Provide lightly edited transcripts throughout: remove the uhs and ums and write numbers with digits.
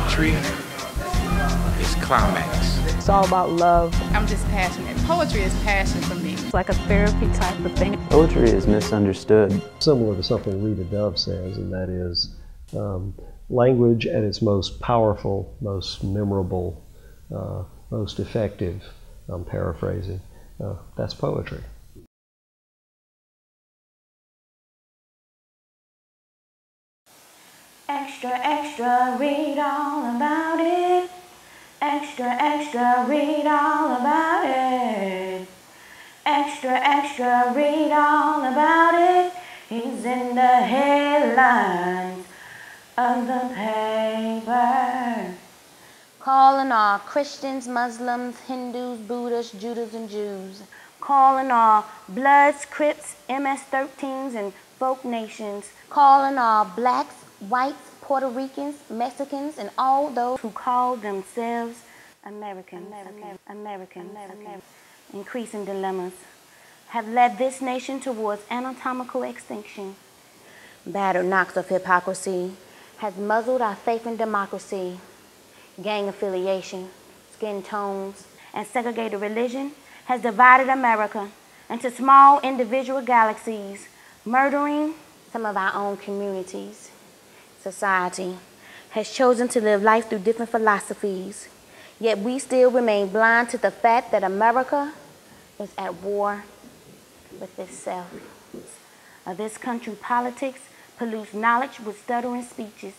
Poetry is climax. It's all about love. I'm just passionate. Poetry is passion for me. It's like a therapy type of thing. Poetry is misunderstood. Similar to something Rita Dove says, and that is language at its most powerful, most memorable, most effective, I'm paraphrasing, that's poetry. Extra, extra, read all about it. Extra, extra, read all about it. Extra, extra, read all about it. He's in the headlines of the paper. Calling all Christians, Muslims, Hindus, Buddhists, Judas, and Jews. Calling all Bloods, Crips, MS-13s, and folk nations. Calling all blacks, whites, Puerto Ricans, Mexicans, and all those who call themselves Americans. Increasing dilemmas have led this nation towards anatomical extinction. Battered knocks of hypocrisy has muzzled our faith in democracy. Gang affiliation, skin tones, and segregated religion has divided America into small individual galaxies, murdering some of our own communities. Society has chosen to live life through different philosophies, yet we still remain blind to the fact that America is at war with itself. This country politics pollutes knowledge with stuttering speeches.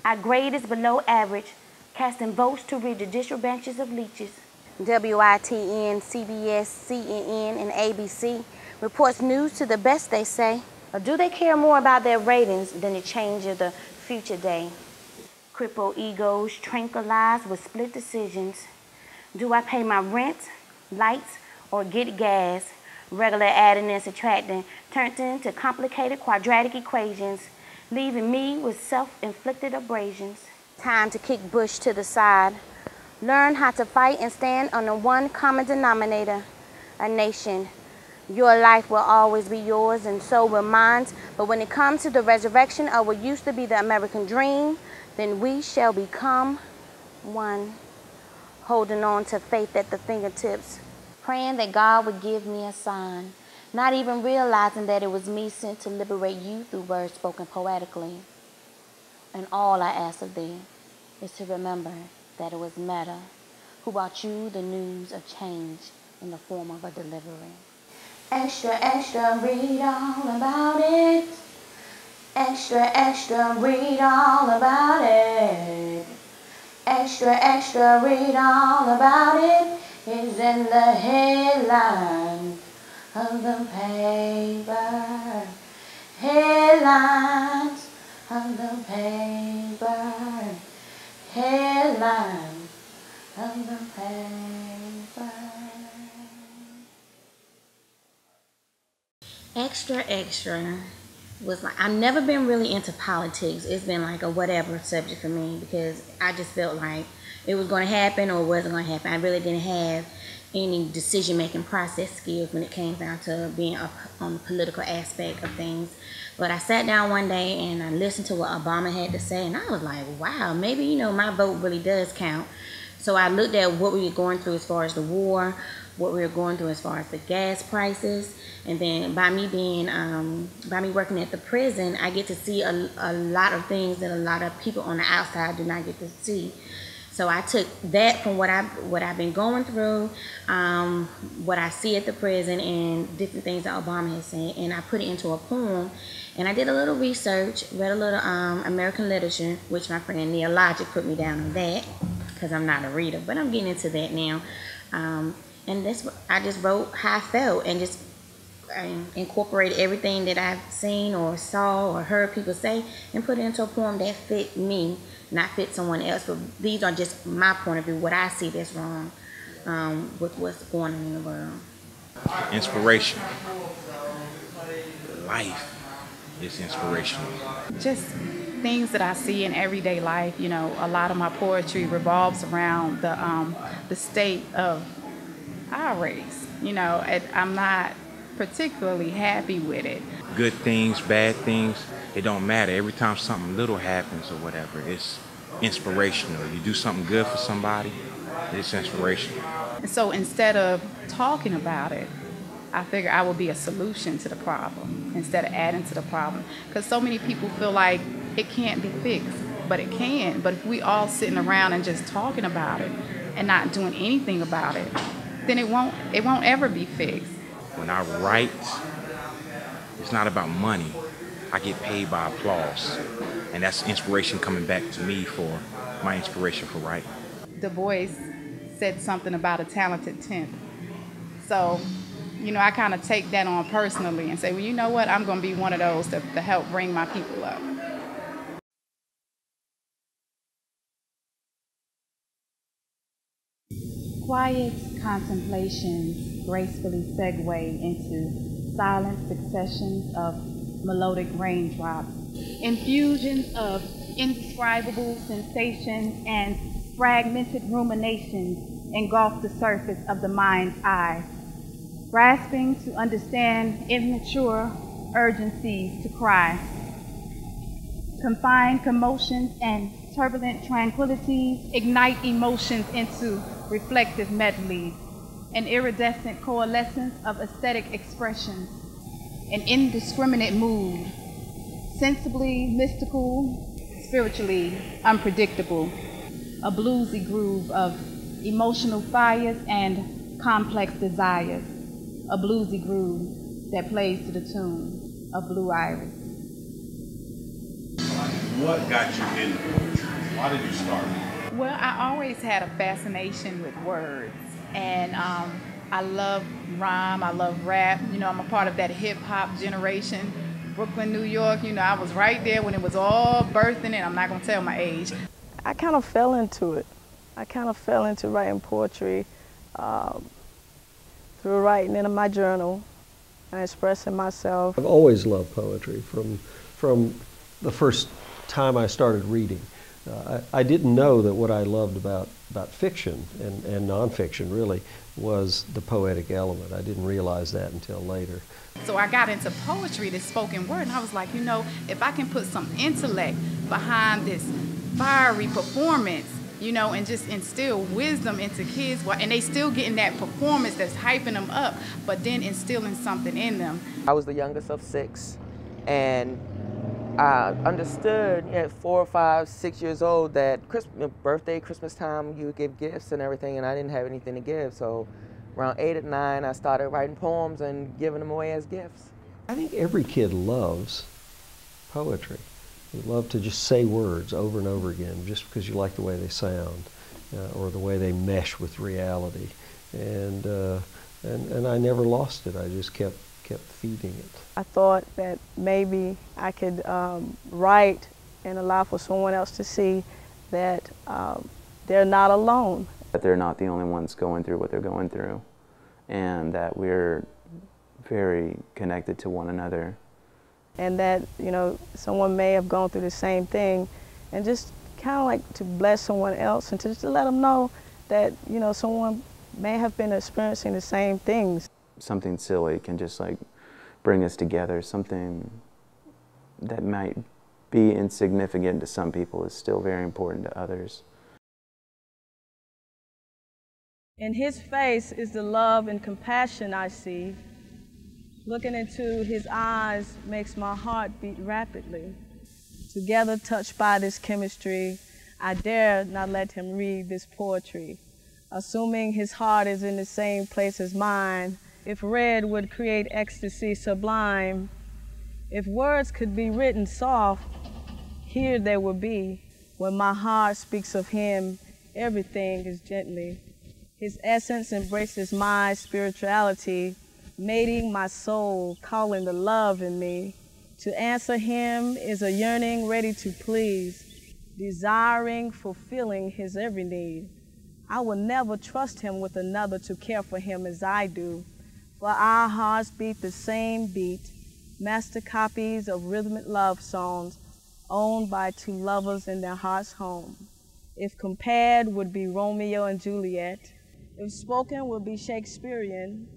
Our grade is below average, casting votes to rid judicial benches of leeches. WITN, CBS, CNN, and ABC reports news to the best they say. Or do they care more about their ratings than the change of the future day? Crippled egos tranquilized with split decisions. Do I pay my rent, lights, or get gas? Regular adding and subtracting turned into complicated quadratic equations, leaving me with self-inflicted abrasions. Time to kick Bush to the side. Learn how to fight and stand on the one common denominator, a nation. Your life will always be yours, and so will mine. But when it comes to the resurrection of what used to be the American dream, then we shall become one. Holding on to faith at the fingertips, praying that God would give me a sign, not even realizing that it was me sent to liberate you through words spoken poetically. And all I ask of thee is to remember that it was Meta who brought you the news of change in the form of a delivery. Extra, extra, read all about it. Extra, extra, read all about it. Extra, extra, read all about it. It's in the headlines of the paper. Headlines of the paper. Headlines of the paper. Extra, extra was like, I've never been really into politics. It's been like a whatever subject for me because I just felt like it was going to happen or it wasn't going to happen. I really didn't have any decision-making process skills when it came down to being up on the political aspect of things. But I sat down one day and I listened to what Obama had to say, and I was like, wow, maybe, you know, my vote really does count. So I looked at what we were going through as far as the war, what we were going through as far as the gas prices, and then by me working at the prison, I get to see a lot of things that a lot of people on the outside do not get to see. So I took that from what I've been going through, what I see at the prison, and different things that Obama has said, and I put it into a poem. And I did a little research, read a little American literature, which my friend Neil Logic put me down on that, because I'm not a reader, but I'm getting into that now. And I just wrote how I felt and just incorporated everything that I've seen or saw or heard people say and put it into a poem that fit me, not fit someone else. But these are just my point of view, what I see that's wrong with what's going on in the world. Inspiration. Life is inspirational. Just things that I see in everyday life. You know, a lot of my poetry revolves around the state of our race. You know, I'm not particularly happy with it. Good things, bad things, it don't matter. Every time something little happens or whatever, it's inspirational. You do something good for somebody, it's inspirational. And so instead of talking about it, I figure I will be a solution to the problem instead of adding to the problem. Because so many people feel like it can't be fixed, but it can. But if we all sitting around and just talking about it and not doing anything about it, then it won't ever be fixed. When I write, it's not about money. I get paid by applause. And that's inspiration coming back to me for my inspiration for writing. Du Bois said something about a talented tenth. So, I kind of take that on personally and say, well, you know what? I'm going to be one of those to help bring my people up. Quiet contemplations gracefully segue into silent successions of melodic raindrops, infusions of indescribable sensations and fragmented ruminations engulf the surface of the mind's eye, grasping to understand immature urgencies to cry. Confined commotions and turbulent tranquilities ignite emotions into reflective medleys, an iridescent coalescence of aesthetic expression, an indiscriminate mood, sensibly mystical, spiritually unpredictable, a bluesy groove of emotional fires and complex desires, a bluesy groove that plays to the tune of Blue Iris. What got you into poetry? Why did you start? Well, I always had a fascination with words, and I love rhyme, I love rap. I'm a part of that hip-hop generation. Brooklyn, New York, I was right there when it was all birthing, and I'm not going to tell my age. I kind of fell into it. I kind of fell into writing poetry through writing in my journal and expressing myself. I've always loved poetry from the first time I started reading. I didn't know that what I loved about fiction and nonfiction really was the poetic element. I didn't realize that until later. So I got into poetry, this spoken word, and I was like, if I can put some intellect behind this fiery performance, and just instill wisdom into kids, and they still getting that performance that's hyping them up, but then instilling something in them. I was the youngest of 6, and I understood at 4 or 5, 6 years old that birthday, Christmas time, you would give gifts and everything, and I didn't have anything to give. So around 8 or 9, I started writing poems and giving them away as gifts. I think every kid loves poetry. You love to just say words over and over again just because you like the way they sound or the way they mesh with reality. And I never lost it. I just kept feeding it. I thought that maybe I could write and allow for someone else to see that they're not alone. That they're not the only ones going through what they're going through, and that we're very connected to one another. And that, someone may have gone through the same thing, and just kind of like to bless someone else and to just let them know that, someone may have been experiencing the same things. Something silly can just bring us together. Something that might be insignificant to some people is still very important to others. In his face is the love and compassion I see. Looking into his eyes makes my heart beat rapidly. Together, touched by this chemistry, I dare not let him read this poetry. Assuming his heart is in the same place as mine, if red would create ecstasy sublime, if words could be written soft, here they would be. When my heart speaks of him, everything is gently. His essence embraces my spirituality, mating my soul, calling the love in me. To answer him is a yearning ready to please, desiring, fulfilling his every need. I will never trust him with another to care for him as I do, for our hearts beat the same beat, master copies of rhythmic love songs owned by two lovers in their heart's home. If compared, would be Romeo and Juliet. If spoken, would be Shakespearean.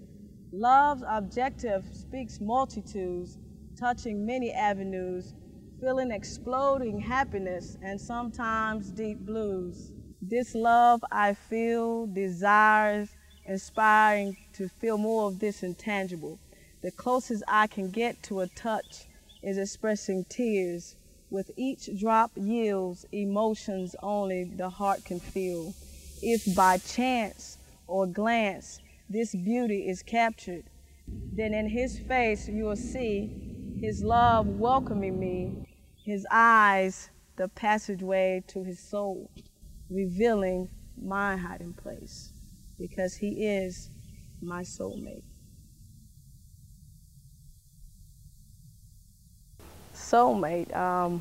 Love's objective speaks multitudes, touching many avenues, feeling exploding happiness and sometimes deep blues. This love I feel, desires, inspiring to feel more of this intangible. The closest I can get to a touch is expressing tears. With each drop yields emotions only the heart can feel. If by chance or glance this beauty is captured, then in his face you will see his love welcoming me, his eyes the passageway to his soul, revealing my hiding place, because he is my soulmate. Soulmate, I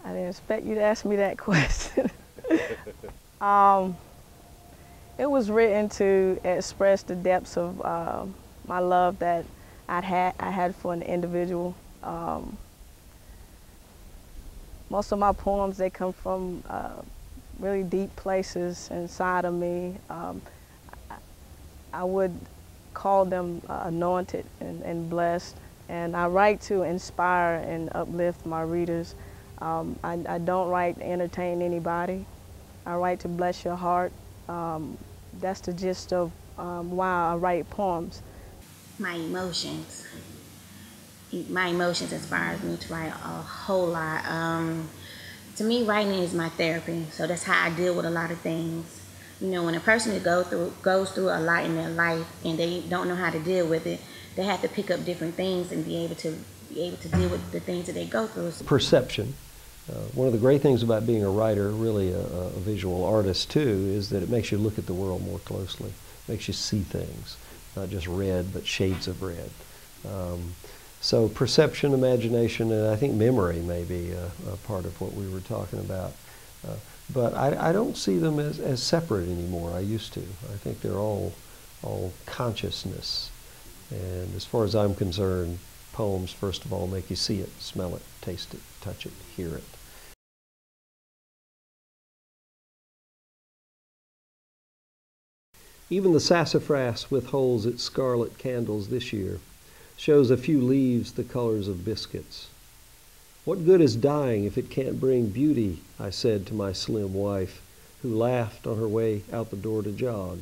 didn't expect you to ask me that question. It was written to express the depths of my love that I had for an individual. Most of my poems, they come from really deep places inside of me. I would call them anointed and blessed. And I write to inspire and uplift my readers. I don't write to entertain anybody. I write to bless your heart. That's the gist of why I write poems. My emotions. My emotions inspires me to write a whole lot. To me, writing is my therapy, so that's how I deal with a lot of things. You know, when a person goes through a lot in their life and they don't know how to deal with it, they have to pick up different things and be able to deal with the things that they go through. Perception. One of the great things about being a writer, really a visual artist too, is that it makes you look at the world more closely. It makes you see things, not just red, but shades of red. So perception, imagination, and I think memory may be a part of what we were talking about. But I don't see them as separate anymore. I used to. I think they're all consciousness. And as far as I'm concerned, poems, first of all, make you see it, smell it, taste it, touch it, hear it. Even the sassafras withholds its scarlet candles this year, shows a few leaves the colors of biscuits. What good is dying if it can't bring beauty, I said to my slim wife, who laughed on her way out the door to jog.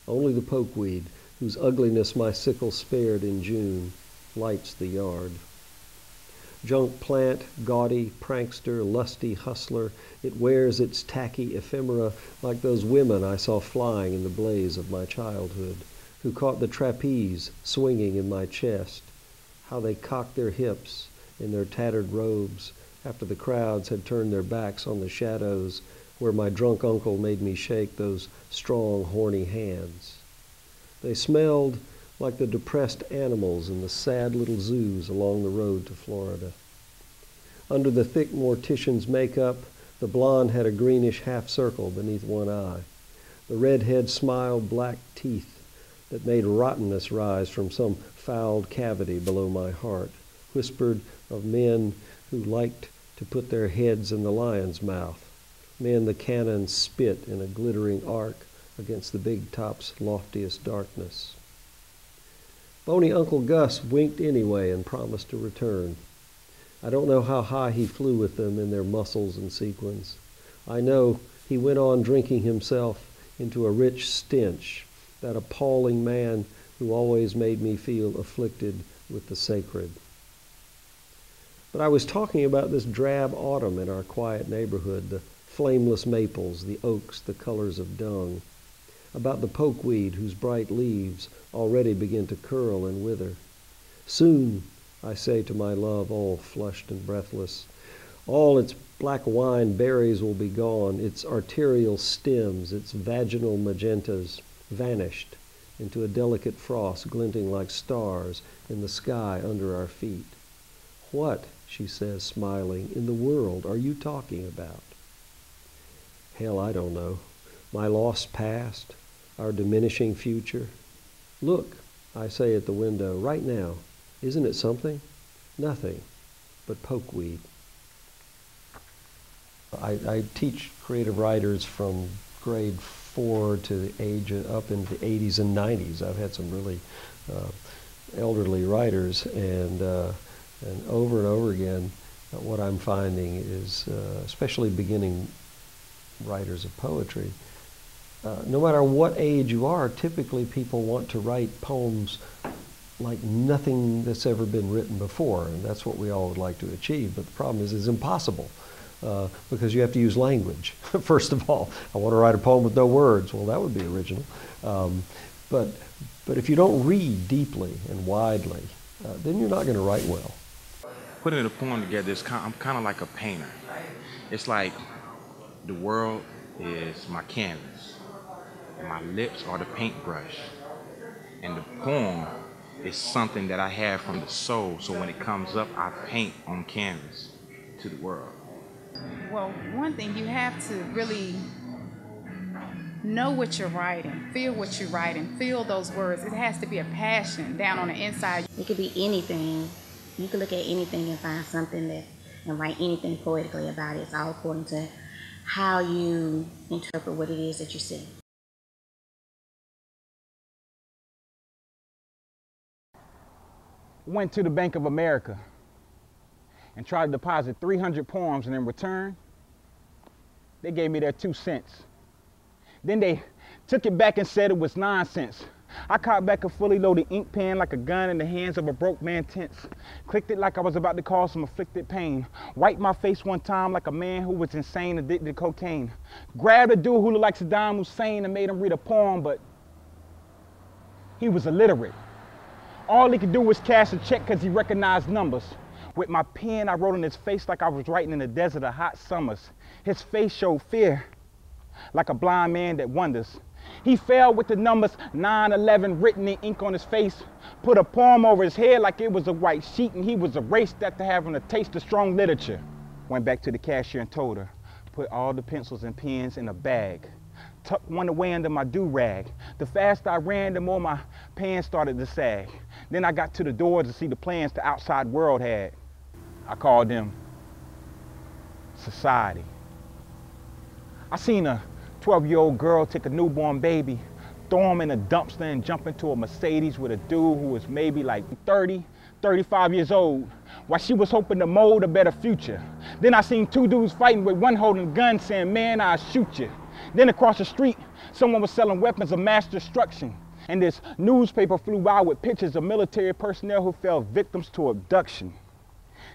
Only the pokeweed, whose ugliness my sickle spared in June, lights the yard. Junk plant, gaudy, prankster, lusty hustler, it wears its tacky ephemera like those women I saw flying in the blaze of my childhood, who caught the trapeze swinging in my chest, how they cocked their hips in their tattered robes after the crowds had turned their backs on the shadows where my drunk uncle made me shake those strong, horny hands. They smelled like the depressed animals in the sad little zoos along the road to Florida. Under the thick mortician's makeup, the blonde had a greenish half circle beneath one eye. The redhead smiled black teeth that made rottenness rise from some fouled cavity below my heart, whispered of men who liked to put their heads in the lion's mouth, men the cannons spit in a glittering arc against the big top's loftiest darkness. Bony Uncle Gus winked anyway and promised to return. I don't know how high he flew with them in their muscles and sequins. I know he went on drinking himself into a rich stench, that appalling man who always made me feel afflicted with the sacred. But I was talking about this drab autumn in our quiet neighborhood, the flameless maples, the oaks, the colors of dung, about the pokeweed whose bright leaves already begin to curl and wither. Soon, I say to my love, all flushed and breathless, all its black wine berries will be gone, its arterial stems, its vaginal magentas vanished into a delicate frost glinting like stars in the sky under our feet. What, she says, smiling, in the world are you talking about? Hell, I don't know. My lost past, our diminishing future. Look, I say at the window, right now, isn't it something? Nothing but pokeweed. I teach creative writers from grade 4 to the age of up into the 80s and 90s. I've had some really elderly writers, and And over again, what I'm finding is, especially beginning writers of poetry, no matter what age you are, typically people want to write poems like nothing that's ever been written before, and that's what we all would like to achieve. But the problem is it's impossible because you have to use language. First of all, I want to write a poem with no words. Well, that would be original. But if you don't read deeply and widely, then you're not going to write well. Putting a poem together is I'm kind of like a painter. It's like the world is my canvas, and my lips are the paintbrush, and the poem is something that I have from the soul, so when it comes up, I paint on canvas to the world. Well, one thing, you have to really know what you're writing, feel what you're writing, feel those words. It has to be a passion down on the inside. It could be anything. You can look at anything and find something and write anything poetically about it. It's all according to how you interpret what it is that you see. Went to the Bank of America and tried to deposit 300 poems, and in return, they gave me their 2 cents. Then they took it back and said it was nonsense. I caught back a fully loaded ink pen like a gun in the hands of a broke man tense. Clicked it like I was about to cause some afflicted pain. Wiped my face one time like a man who was insane, addicted to cocaine. Grabbed a dude who looked like Saddam Hussein and made him read a poem, but he was illiterate. All he could do was cash a check because he recognized numbers. With my pen, I wrote on his face like I was writing in the desert of hot summers. His face showed fear, like a blind man that wonders. He fell with the numbers 9/11 written in ink on his face, put a poem over his head like it was a white sheet, and he was erased after having a taste of strong literature. Went back to the cashier and told her, put all the pencils and pens in a bag. Tucked one away under my do-rag. The faster I ran, the more my pants started to sag. Then I got to the door to see the plans the outside world had. I called them society. I seen a 12-year-old girl take a newborn baby, throw him in a dumpster and jump into a Mercedes with a dude who was maybe like 30, 35 years old, while she was hoping to mold a better future. Then I seen 2 dudes fighting with one holding a gun saying, man, I'll shoot you. Then across the street, someone was selling weapons of mass destruction. And this newspaper flew by with pictures of military personnel who fell victims to abduction.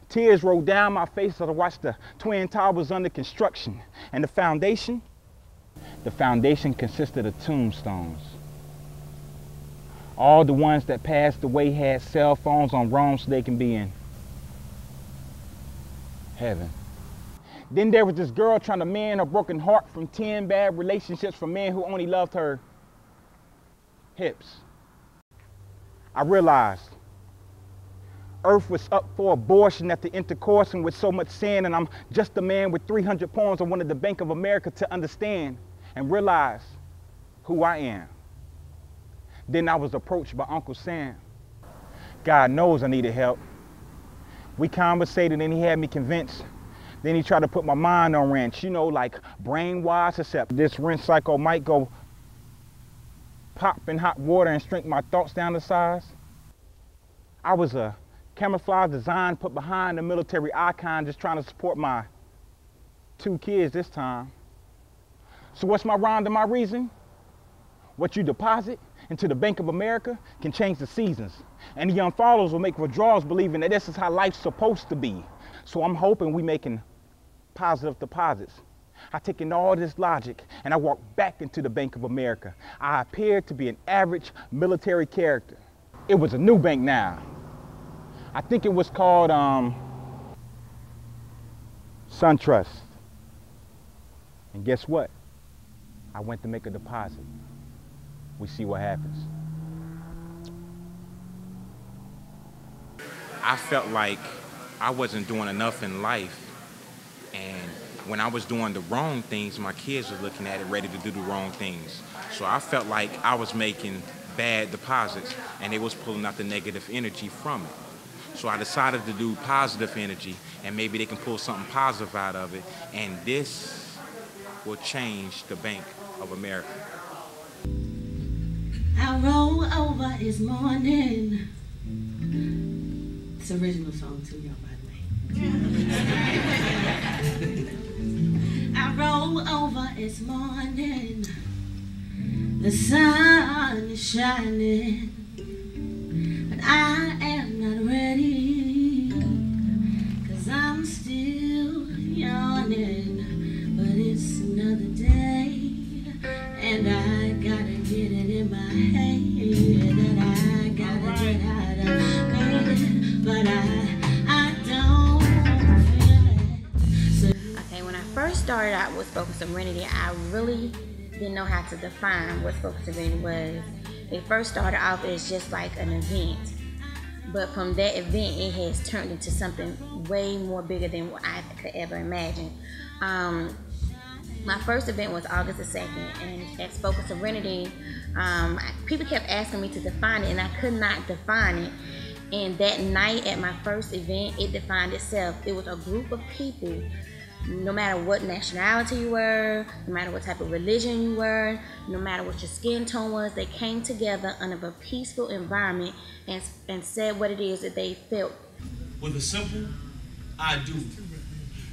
Tears rolled down my face as I watched the Twin Towers under construction. And the foundation consisted of tombstones. All the ones that passed away had cell phones on Rome so they can be in heaven. Then there was this girl trying to mend her broken heart from 10 bad relationships from men who only loved her hips. I realized Earth was up for abortion after intercoursing with so much sin, and I'm just a man with 300 poems I wanted the Bank of America to understand and realize who I am. Then I was approached by Uncle Sam. God knows I needed help. We conversated and he had me convinced. Then he tried to put my mind on wrench, you know, like brainwise, except this rinse cycle might go pop in hot water and shrink my thoughts down to size. I was a camouflage design put behind a military icon just trying to support my 2 kids this time. So what's my rhyme to my reason? What you deposit into the Bank of America can change the seasons. And the young followers will make withdrawals believing that this is how life's supposed to be. So I'm hoping we making positive deposits. I take in all this logic and I walk back into the Bank of America. I appeared to be an average military character. It was a new bank now. I think it was called SunTrust. And guess what? I went to make a deposit. We see what happens. I felt like I wasn't doing enough in life, and when I was doing the wrong things, my kids were looking at it ready to do the wrong things. So I felt like I was making bad deposits and they was pulling out the negative energy from it. So I decided to do positive energy, and maybe they can pull something positive out of it, and this will change the Bank of America. I roll over this morning, It's an original song too, y'all, by the way. I roll over, it's morning. The sun is shining, but I am not ready, 'cause I'm still yawning. But it's another day, and I gotta get it in my head that I gotta get out of bed, but I don't feel it. So Okay, when I first started out with Spoken Serenity, I really didn't know how to define what Spoken Serenity was. It first started off as just like an event, but from that event, it has turned into something way more bigger than what I could ever imagine. My first event was August the 2nd, and at Spoken Serenity, people kept asking me to define it, and I could not define it. And that night at my first event, it defined itself. It was a group of people, no matter what nationality you were, no matter what type of religion you were, no matter what your skin tone was, they came together under a peaceful environment and said what it is that they felt. With a simple, I do.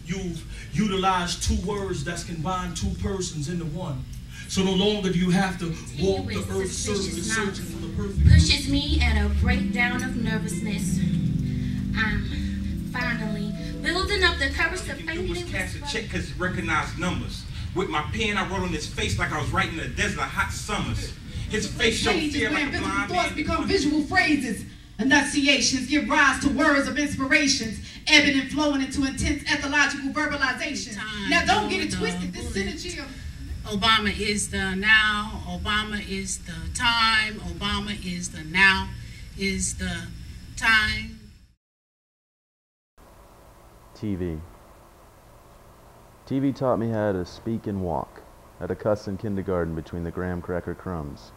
You've utilized two words that's combined two persons into one. So no longer do you have to walk the earth searching for the perfect. pushes me at a breakdown of nervousness. I'm finally building up the courage to face it. Cash a check because it recognized numbers. With my pen, I wrote on his face like I was writing in the desert of hot summers. His face showed fear like a blind thoughts man. become visual phrases. Enunciations give rise to words of inspirations, ebbing and flowing into intense ethological verbalization. Now don't get it twisted, this synergy of Obama is the now, Obama is the time, Obama is the now, is the time. TV. TV taught me how to speak and walk, how to cuss in kindergarten between the graham cracker crumbs,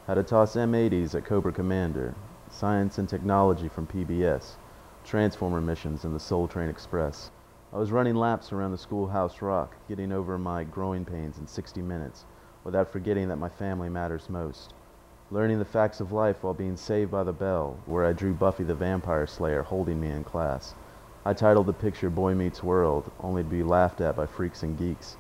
how to toss M80s at Cobra Commander, science and technology from PBS, Transformer missions in the Soul Train Express. I was running laps around the schoolhouse rock, getting over my growing pains in 60 minutes, without forgetting that my family matters most. Learning the facts of life while being saved by the bell, where I drew Buffy the Vampire Slayer holding me in class. I titled the picture Boy Meets World, only to be laughed at by freaks and geeks.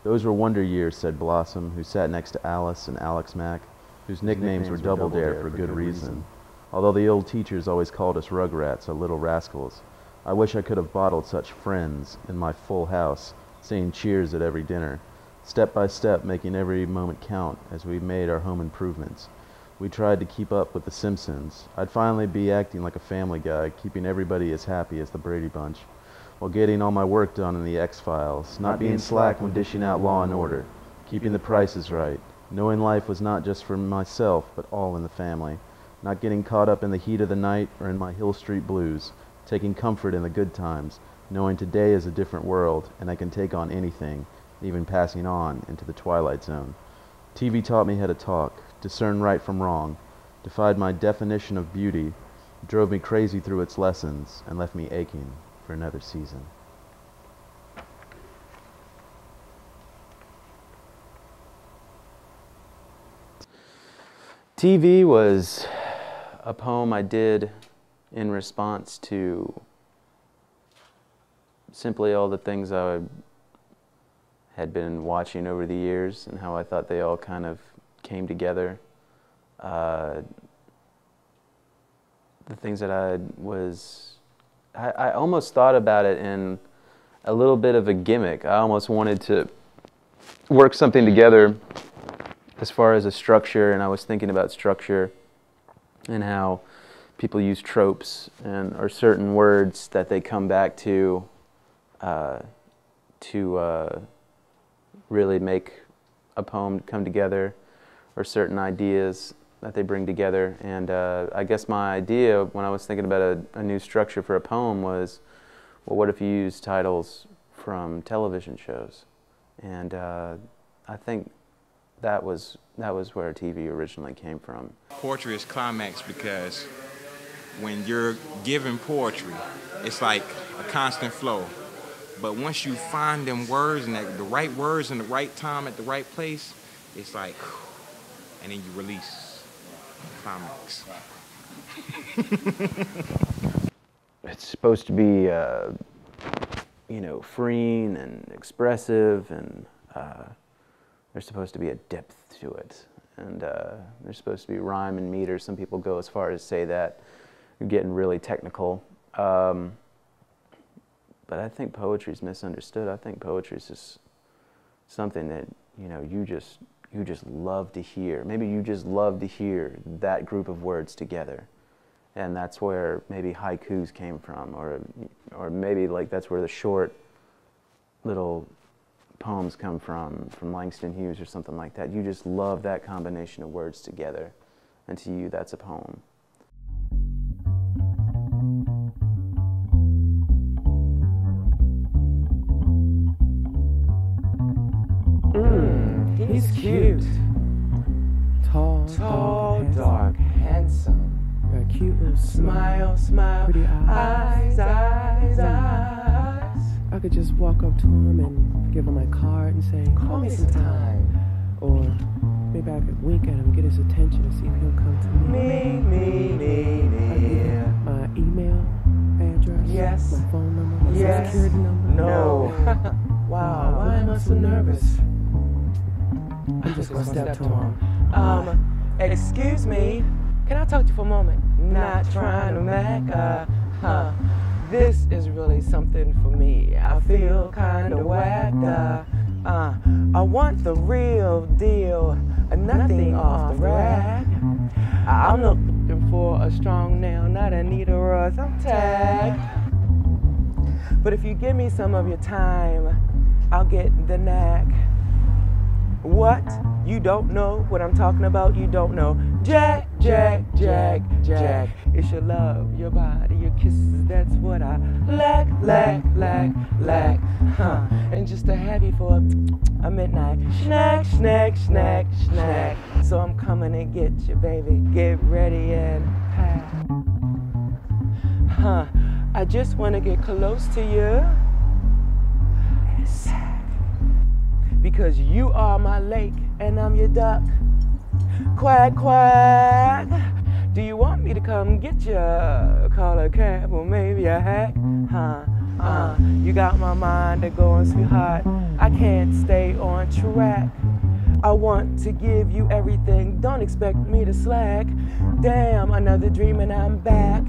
Those were wonder years, said Blossom, who sat next to Alice and Alex Mack, whose nicknames were Double Dare for good reason. Although the old teachers always called us Rugrats or Little Rascals, I wish I could have bottled such friends in my full house, saying cheers at every dinner, step by step making every moment count as we made our home improvements. We tried to keep up with the Simpsons. I'd finally be acting like a Family Guy, keeping everybody as happy as the Brady Bunch, while getting all my work done in the X-Files, not being slack when dishing out Law and Order, keeping the prices right, knowing life was not just for myself, but all in the family, not getting caught up in the heat of the night or in my Hill Street blues, taking comfort in the good times, knowing today is a different world and I can take on anything, even passing on into the twilight zone. TV taught me how to talk, discern right from wrong, defied my definition of beauty, drove me crazy through its lessons, and left me aching for another season. TV was a poem I did in response to simply all the things I had been watching over the years and how I thought they all kind of came together. The things that I almost thought about it in a little bit of a gimmick. I almost wanted to work something together as far as a structure, and I was thinking about structure and how people use tropes and or certain words that they come back to really make a poem come together, or certain ideas that they bring together. And I guess my idea when I was thinking about a new structure for a poem was, well, what if you use titles from television shows? And I think that was where TV originally came from. Poetry is climax because when you're given poetry, it's like a constant flow. But once you find them words and the right words in the right time at the right place, it's like, and then you release climax. it's supposed to be, you know, freeing and expressive, and there's supposed to be a depth to it, and there's supposed to be rhyme and meter. Some people go as far as say that. You're getting really technical. But I think poetry's misunderstood. I think poetry's just something that, you know, you just love to hear. Maybe you just love to hear that group of words together. And that's where maybe haikus came from, or maybe like that's where the short little poems come from Langston Hughes or something like that. You just love that combination of words together, and to you that's a poem. He's cute. Tall, dark, handsome. Got a cute little Smile, pretty eyes. I could just walk up to him and give him my card and say, call me sometime. Or maybe I could wink at him and get his attention and see if he'll come to me. My email address? Yes. My phone number? My Yes. security number? No. Wow, why am I so nervous? I'm just gonna step to him. Excuse me, can I talk to you for a moment? Not trying to make this is really something for me. I feel kinda whacked. I want the real deal, nothing off the rack. I'm looking for a strong nail, not a needle or a thumbtack. But if you give me some of your time, I'll get the knack. What? You don't know what I'm talking about? You don't know. Jack. It's your love, your body, your kisses, that's what I lack. And just to have you for a midnight snack. So I'm coming to get you, baby. Get ready and pack. I just want to get close to you. Because you are my lake and I'm your duck. Quack, quack. Do you want me to come get you? Call a cab or maybe a hack? You got my mind going, sweetheart. I can't stay on track. I want to give you everything. Don't expect me to slack. Damn, another dream and I'm back.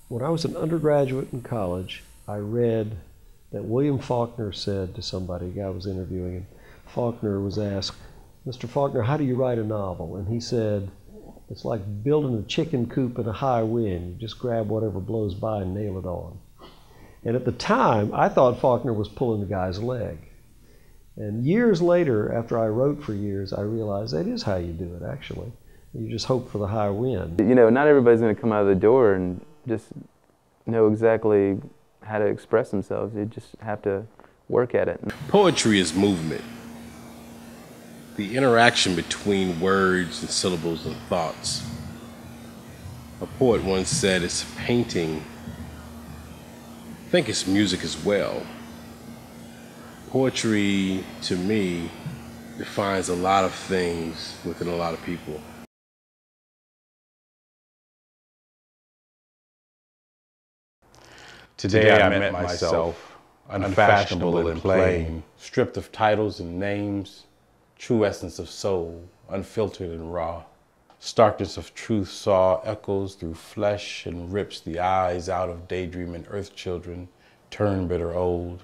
When I was an undergraduate in college, I read that William Faulkner said to somebody, a guy was interviewing him, Faulkner was asked, Mr. Faulkner, how do you write a novel? And he said, it's like building a chicken coop in a high wind. You just grab whatever blows by and nail it on. And at the time, I thought Faulkner was pulling the guy's leg. And years later, after I wrote for years, I realized that is how you do it, actually. You just hope for the high wind. You know, not everybody's going to come out of the door and just know exactly how to express themselves. You just have to work at it. Poetry is movement. The interaction between words and syllables and thoughts. A poet once said it's painting. I think it's music as well. Poetry, to me, defines a lot of things within a lot of people. Today I met myself, unfashionable and plain, stripped of titles and names, true essence of soul, unfiltered and raw. Starkness of truth saw echoes through flesh and rips the eyes out of daydreaming earth children, turn bitter old.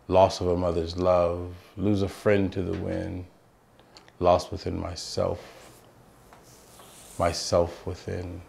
Loss of a mother's love, lose a friend to the wind, lost within myself within.